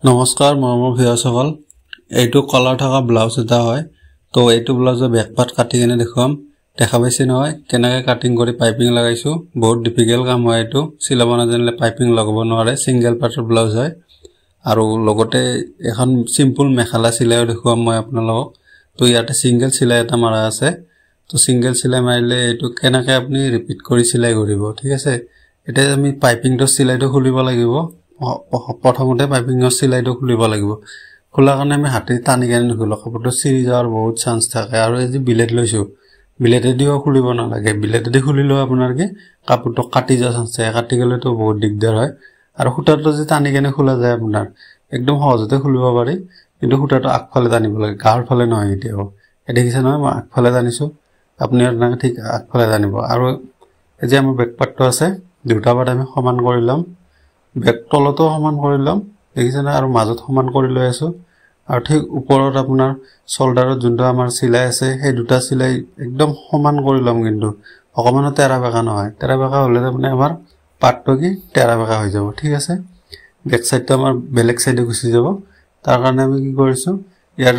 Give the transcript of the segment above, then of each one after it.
নমস্কাৰ মৰমৰ ভিউৱাৰসকল এইটো কলাৰ থকা ব্লাউজ এটা হয় তো এইটো ব্লাউজৰ বেক পাৰ্ট কাটি কিনে দেখুৱাম দেখা পাইছে নহয় কেনেকৈ কাটিং কৰি পাইপিং লগাইছো বহুত ডিফিকাল্ট কাম হয় এইটো চিলাব নাজানিলে পাইপিং লগাব নোৱাৰে সিঙ্গেল পাৰ্টৰ ব্লাউজ হয় আৰু লগতে এখন সিম্পল মেখেলা চিলাই দেখুৱাম মই আপোনালোকক তো ইয়াতে সিঙ্গেল চিলাই এটা মাৰা আছে তো সিঙ্গেল চিলাই মাৰিলে এইটো কেনেকৈ আপুনি ৰিপিট কৰি চিলাই কৰিব ঠিক আছে এটা আমি পাইপিংটো চিলাইটো খুলিব লাগিব প্ৰথমতে পাইপিংৰ চিলাইটো খুলিব লাগিব খোলা কাৰণে আমি হাতে টানি কেনে নুখুলো কাপোৰটো চিৰি যাৱাৰ বহুত চান্স থাকে আৰু এই যে বিলেট লৈছো বিলেটেদিও খুলিব নালাগে বিলেটেদি খুলিলো আপোনাৰ কি কাপোৰটো কাটি যোৱা চান্স থাকে কাটি গলেতো বহুত দিগদাৰ হয় আৰু খুটাটো যে টানি কেনে খোলা যায় আপোনাৰ একদম সহজতে খুলিব পাৰি কিন্তু খুটাটো আগফালে টানিব লাগে গাৰ ফালে নহয় এতিয়াও দেখিছে নহয় মই আগফালে টানিছো আপুনি আপোনাক ঠিক আগফালে টানিব আৰু এই যে আমাৰ বেক পাৰ্টটো আছে দুটা পাৰ্ট আমি সমান কৰি লম বেক তলতো সমান কৰি লম দেখিছে না আৰু মাজত সমান কৰি লৈ আছো আৰু ঠিক ওপৰত আপোনাৰ শোল্ডাৰত যোনটো আমাৰ চিলাই আছে সেই দুটা চিলাই একদম সমান কৰি লম কিন্তু অকমান তেৰা বেকা নহয় তেৰা বেকা হলে মানে আমাৰ পাৰ্টটো কি তেৰা বেকা হৈ যাব ঠিক আছে বেক সাইডটো আমাৰ বেলেগ সাইডে গুছি যাব তাৰ কাৰণে আমি কি কৰিছো ইয়াৰ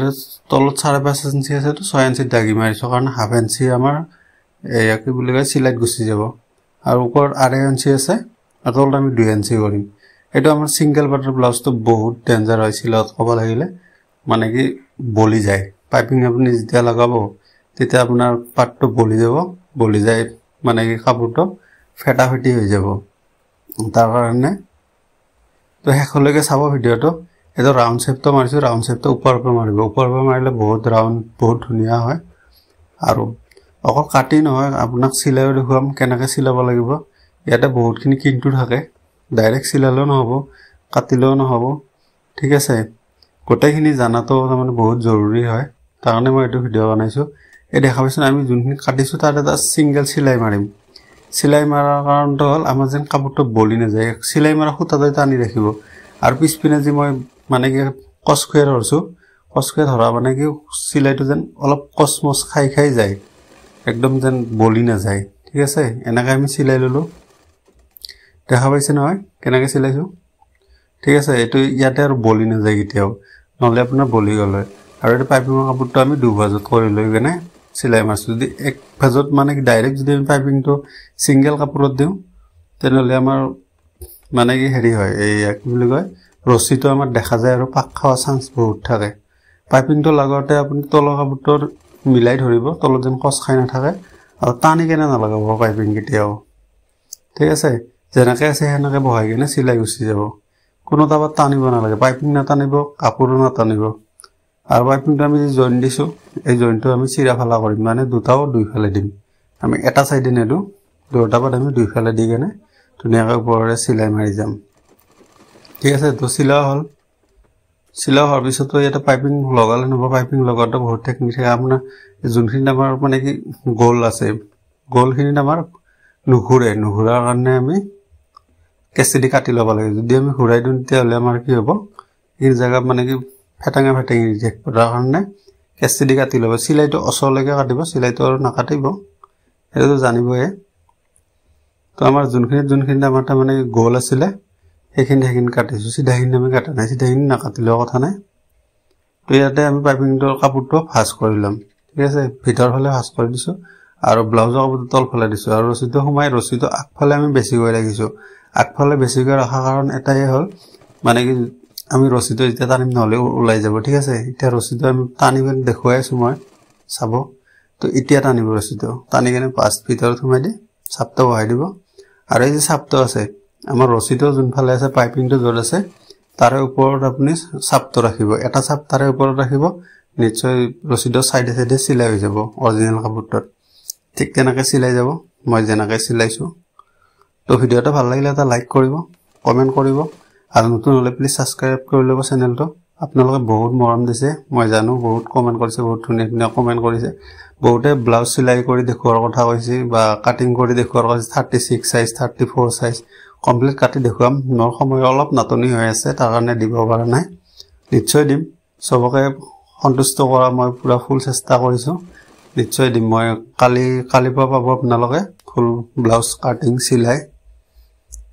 তলত 5.5 ইঞ্চি আছে তো 6 ইঞ্চি দাগি মাৰিছো কাৰণ হাফ ইঞ্চি আমাৰ এয়া কি বুলি কয় চিলাইত গুছি যাব আৰু ওপৰত 2.5 ইঞ্চি আছে আৰু তলত আমি 2 ইঞ্চি কৰিম এটা আমাৰ সিঙ্গেল পাৰ্টৰ ব্লাউজটো বহুত ডেঞ্জাৰ হয় চিলাত ক'ব লাগিলে মানে কি বলি যায় পাইপিং আপুনি যেতিয়া লগাব তেতিয়া আপোনাৰ পাৰ্টটো বলি যায় মানে কি কাপোৰটো ফেটাফেটি হৈ যাব তাৰ কাৰণে তো হেকলৈকে চাব ভিডিওটো এটা ৰাউন্ড শেপটো মাৰিছো ৰাউন্ড শেপটো ওপৰৰ পৰা মাৰিব ওপৰৰ পৰা মাৰিলে বহুত ৰাউন্ড বহুত ধুনিয়া হয় আৰু অকল কাটি নহয় আপোনাক চিলাইও দেখুৱাম কেনেকৈ চিলাব লাগিব ইয়াতে বহুতখিনি কিন্তু থাকে ডাইৰেক্ট চিলালেও নহব কাটিলেও নহব ঠিক আছে গোটেইখিনি জানাটো মানে বহুত জৰুৰী হয় তাৰ কাৰণে মই এইটো ভিডিও বনাইছো এই দেখা পাইছেন আমি যোনখিনি কাটিছো তাত এটা সিঙ্গেল চিলাই মাৰিম চিলাই মাৰাৰ কাৰণটো হল আমাৰ যেন কাপোৰটো বলি নাযায় চিলাই মাৰা খুঁটাটো টানি ৰাখিব আৰু পিছপিনে যে মই মানে কি কচখুৱে ধৰছো কচখুৱে ধৰা মানে কি চিলাইটো যেন অলপ কসমস খাই যায় একদম যেন বলি নাযায় ঠিক আছে এনেকৈ আমি চিলাই ললো দেখা পাইছে নহয় কেনেকৈ চিলাইছো ঠিক আছে এটো ইয়াতে আৰু বলি নাযায় কেতিয়াও নহলে আপোনাৰ বলি গল আৰু এটা পাইপিংৰ কাপোৰটো আমি দুভাজত কৰি লৈ কেনে চিলাই মাৰছো যদি এক ভাজত মানে কি ডাইৰেক্ট যদি আমি পাইপিংটো সিঙ্গেল কাপোৰত দিও তেনেহলে আমাৰ মানে কি হেৰি হয় এই কি বুলি কয় ৰছিটো আমাৰ দেখা যায় আৰু পাক খাওয়া চান্স বহুত থাকে পাইপিংটো লগাওতে আপুনি তলৰ কাপোৰটোৰ মিলাই ধৰিব তলত যেন কচ খাই নাথাকে আৰু টানি কেনে নালাগাব পাইপিং কেতিয়াও ঠিক আছে যেনেকৈ আছে হেনেকৈ বহাই কেনে চিলাই গুছি যাব কোনো তাবাত টানিব নালাগে পাইপিং নাটানিব কাপোৰো নাটানিব আৰু পাইপিংটো আমি জইন দিছো এই জইনটো আমি চিৰা ফালা কৰিম মানে দুটাও দুইফালে দিম আমি এটা সাইডে নেদু দুটা পাত আমি দুইফালে দি কেনে ধুনিয়াকৈ ওপৰৰে চিলাই মাৰি যাম ঠিক আছে তো চিলা হোৱাৰ পিছতো এটা পাইপিং লগালে নহব পাইপিং লগাওতে বহুত টেকনিক থাকে আপোনাৰ যোনখিনি আমাৰ মানে কি গোল আছে গোলখিনি আমাৰ নুঘুৰাৰ কাৰণে আমি কেঁচি দি কাটি ল'ব লাগে যদি আমি ঘূৰাই দিওঁ তেতিয়াহ'লে আমাৰ কি হ'ব এই জায়গা মানে কি ফেটাঙা তাৰ কাৰণে কেঁচি দি কাটি ল'ব চিলাইটো অচলৈকে কাটিব চিলাইটো আৰু নাকাটিব এইটো জানিবয়ে তো আমাৰ যোনখিনি আমাৰ তাৰ মানে গোল আছিলে সেইখিনি কাটিছো সিধাখিনি আমি কাটা নাই সিধাখিনি নাকাটিলেও কথা নাই তো ইয়াতে আমি পাইপিংটোৰ কাপোৰটো ভাঁজ কৰি লম ঠিক আছে ভিতৰ ফালে ভাঁজ কৰি দিছো আৰু ব্লাউজৰ কাপোৰটো তল ফালে দিছো আৰু ৰছিটো সোমাই ৰছিটো আগফালে আমি বেছি কৰি ৰাখিছো আগফালে বেছিকৈ ৰাখাৰ কাৰণ এটাই হল মানে কি আমি ৰছিটো যেতিয়া টানিম নহলে ওলাই যাব ঠিক আছে এতিয়া ৰছিটো আমি টানিব দেখুৱাই আছো মই চাব তো এতিয়া টানিব ৰছিটো টানি কেনে পাঁচ ভিতৰত সোমাই দি চাপটো বহাই দিব আৰু এই যে চাপটো আছে আমাৰ ৰছিটো যোনফালে আছে পাইপিংটো যত আছে তাৰে ওপৰত আপুনি চাপটো ৰাখিব এটা চাপ তাৰে ওপৰত ৰাখিব নিশ্চয় ৰছিটো সাইডে সাইডে চিলাই হৈ যাব অৰিজিনাল কাপোৰটোত ঠিক তেনেকৈ চিলাই যাব মই যেনেকৈ চিলাইছো তো ভিডিওটো ভাল লাগিলে এটা লাইক কৰিব কমেন্ট কৰিব আৰু নতুন হলে প্লিজ সাবস্ক্ৰাইব কৰি ল'ব চেনেলটো আপোনালোকে বহুত মৰম দিছে মই জানো বহুত কমেন্ট কৰিছে বহুত ধুনীয়া কমেন্ট কৰিছে বহুতে ব্লাউজ চিলাই কৰি দেখুৱাৰ কথা কৈছে বা কাটিং কৰি দেখুৱাৰ কৈছে 36 সাইজ 34 সাইজ কমপ্লিট কাটি দেখুৱাম মোৰ সময় অলপ নাটনি হৈ আছে তাৰ কাৰণে দিব পৰা নাই নিশ্চয় দিম সবকে সন্তুষ্ট কৰা মই পুৰা ফুল চেষ্টা কৰিছো নিশ্চয় দিম মই কালি পাব আপোনালোকে ফুল ব্লাউজ কাটিং চিলাই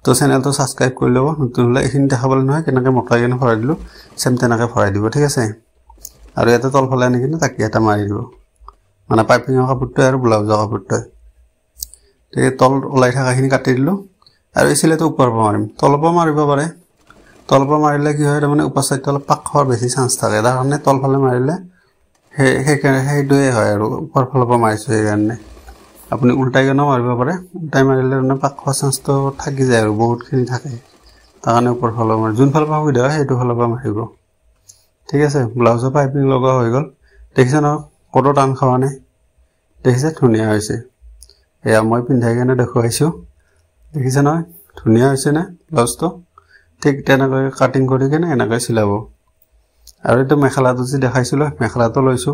তো চেনেলটো সাবস্ক্ৰাইব কৰি ল'ব নতুন হলে এইখিনি দেখাবলৈ নহয় কেনেকৈ মটকাই কিনে ভৰাই দিলো সেম তেনেকৈ ভৰাই দিব ঠিক আছে আৰু এটা তলফালে আনি কিনে তাকি এটা মাৰি দিব মানে পাইপিঙৰ কাপোৰটো আৰু ব্লাউজৰ কাপোৰটো ঠিক তল ওলাই থাকাখিনি কাটি দিলো আৰু এই চিলাইটো ওপৰৰ পৰা মাৰিম তলৰ পৰা মাৰিব পাৰে তলৰ পৰা মাৰিলে কি হয় মানে ওপৰ সাইডটো অলপ পাক হোৱাৰ বেছি চান্স থাকে তাৰ কাৰণে তলফালে মাৰিলে সেইটোৱে হয় আৰু ওপৰ ফালৰ পৰা মাৰিছো সেইকাৰণে আপুনি উল্টাই কেনে মাৰিব পাৰে উল্টাই মাৰিলে মানে পাক হোৱাৰ চান্সটো থাকি যায় আৰু বহুতখিনি থাকে তাৰ কাৰণে ওপৰ ফালৰ মাৰি যোন ফালৰ পৰা সুবিধা হয় সেইটো ফালৰ পৰা মাৰিব ঠিক আছে ব্লাউজৰ পাইপিং লগা হৈ গ'ল দেখিছে ন কত টান খাৱা নাই দেখিছে ধুনীয়া হৈছে এয়া মই পিন্ধাই কেনে দেখুৱাইছো দেখিছে ন ধুনীয়া হৈছে না ব্লাউজটো ঠিক তেনেকৈ কাটিং কৰি কেনে এনেকৈ চিলাব আৰু এটা মেখেলাটো যে দেখাইছিল মেখেলাটো লৈছো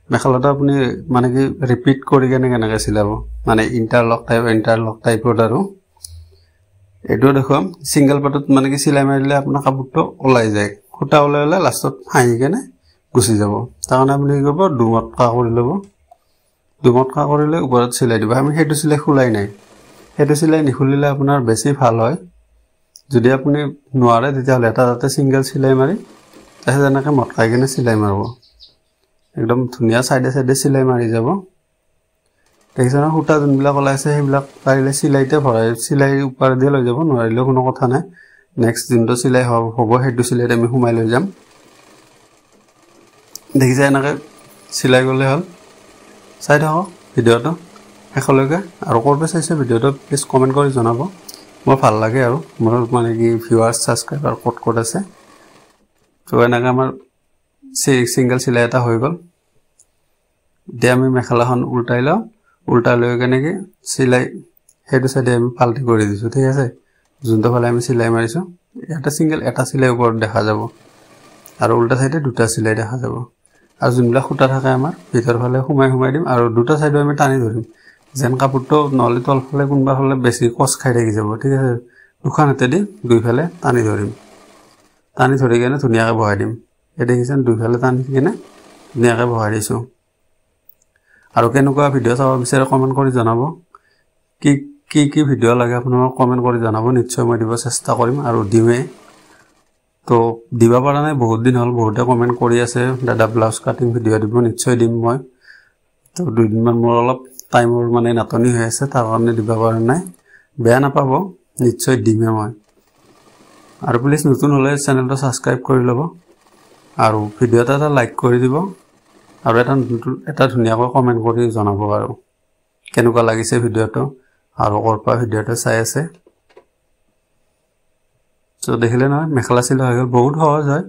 মেখেলাটো আপুনি মানে কি ৰিপিট কৰি কেনে কেনেকৈ চিলাব মানে ইন্টাৰলক টাইপৰ আৰু এটো দেখুৱাম সিঙ্গেল পাটত মানে কি চিলাই মাৰিলে আপোনাৰ কাপোৰটো ওলাই যায় খুটা ওলাইলে লাষ্টত হাঁহি কেনে গুচি যাব তাৰ কাৰণে আপুনি কি কৰিব দুমটকা কৰি ল'ব দুমটকা কৰিলে ওপৰত চিলাই দিব আমি হেতু চিলাই খুলাই নাই হেতু চিলাই নিখুলিলে আপোনাৰ বেছি ভাল হয় যদি আপুনি নোৱাৰে তেতিয়াহলে এটা তাতে সিঙ্গেল চিলাই মাৰি তাহে জানাকে মটকাই কেনে চিলাই মাৰব একদম ধুনিয়া সাইডে সাইডে চিলাই মাৰি যাব দেখিছনা হুটা যোনবিলাক ওলাইছে সেইবিলাক পাৰিলে চিলাইতে ভৰাই চিলাই ওপৰ দিয়ে লৈ যাব নোৱাৰিলে কোনো কথা নাই নেক্সট দিনটো চিলাই হ'ব হেতু চিলাইতে আমি হুমাই লৈ যাম দেখিছে এনেকে চিলাই গলে হল চাই থাকক ভিডিওটো শেষলৈকে আৰু কৰবে চাইছে ভিডিওটো প্লিজ কমেন্ট কৰি জনাব মোৰ ভাল লাগে আৰু মোৰ মানে কি ভিউয়াৰ্স সাবস্ক্ৰাইবাৰ কত আছে তো এনেকা আমাৰ সিঙ্গেল চিলাই এটা হৈ গল এতিয়া আমি মেখেলাখন উল্টাই লও উল্টা লৈ কেনে কি চিলাই হেতু সাইডে আমি পাল্টি কৰি দিছো ঠিক আছে যোনটো ফালে আমি চিলাই মাৰিছো এটা সিঙ্গেল এটা চিলাই ওপৰত দেখা যাব আৰু উল্টা সাইডে দুটা চিলাই দেখা যাব আৰু যোনবিলাক খুটা থাকে আমাৰ ভিতৰ ফালে হুমাই দিম আৰু দুটা সাইডে আমি টানি ধৰিম যেন কাপোৰটো নলি তল ফালে কোনবা ফালে বেছি কষ্ট খাই থাকি যাব ঠিক আছে দুখান হাতে দি দুই ফালে টানি ধৰিম টানি ধৰি কেনে ধুনিয়াকৈ বহাই দিম এই দেখিছেন দুই ফালে টানি কেনে ধুনিয়াকৈ বহাই দিছো আৰু কেনেকুৱা ভিডিও চাব বিচাৰে কমেন্ট কৰি জনাব কি ভিডিও লাগে আপোনাক কমেন্ট কৰি জনাব নিশ্চয় মই দিব চেষ্টা কৰিম আৰু দিমে তো দিবা পৰা নাই বহুত দিন হল বহুতে কমেন্ট কৰি আছে দাদা ব্লাউজ কাটিং ভিডিও দিব নিশ্চয় দিম মই তো দুই দিন মান মোৰ অলপ টাইমৰ মানে নাটনি হৈ আছে তাৰ কাৰণে দিবা পৰা নাই বেয়া নাপাব নিশ্চয় দিমে মই আৰু প্লিজ নতুন হলে চেনেলটো সাবস্ক্ৰাইব কৰি ল'ব আৰু ভিডিওটা এটা লাইক কৰি দিব আৰু এটা ধুনিয়াকৈ কমেন্ট কৰি জনাব আৰু কেনেকুৱা লাগিছে ভিডিওটো আৰু কৰপা ভিডিওটো চাই আছে তো দেখিলে না মেখেলা চিলা হৈ গল বহুত সহজ হয়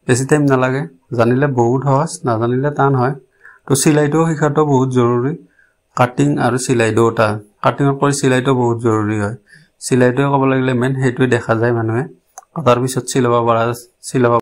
বেছি টাইম নালাগে জানিলে বহুত সহজ না জানিলে টান হয় তো চিলাইটো শিকাটো বহুত জৰুৰী কাটিং আৰু চিলাই দুটা কাটিং কৰি চিলাইটো বহুত জৰুৰী হয় চিলাইটো ক'ব লাগিলে মেন হেতুই দেখা যায় মানুহে তাৰ পিছত চিলাব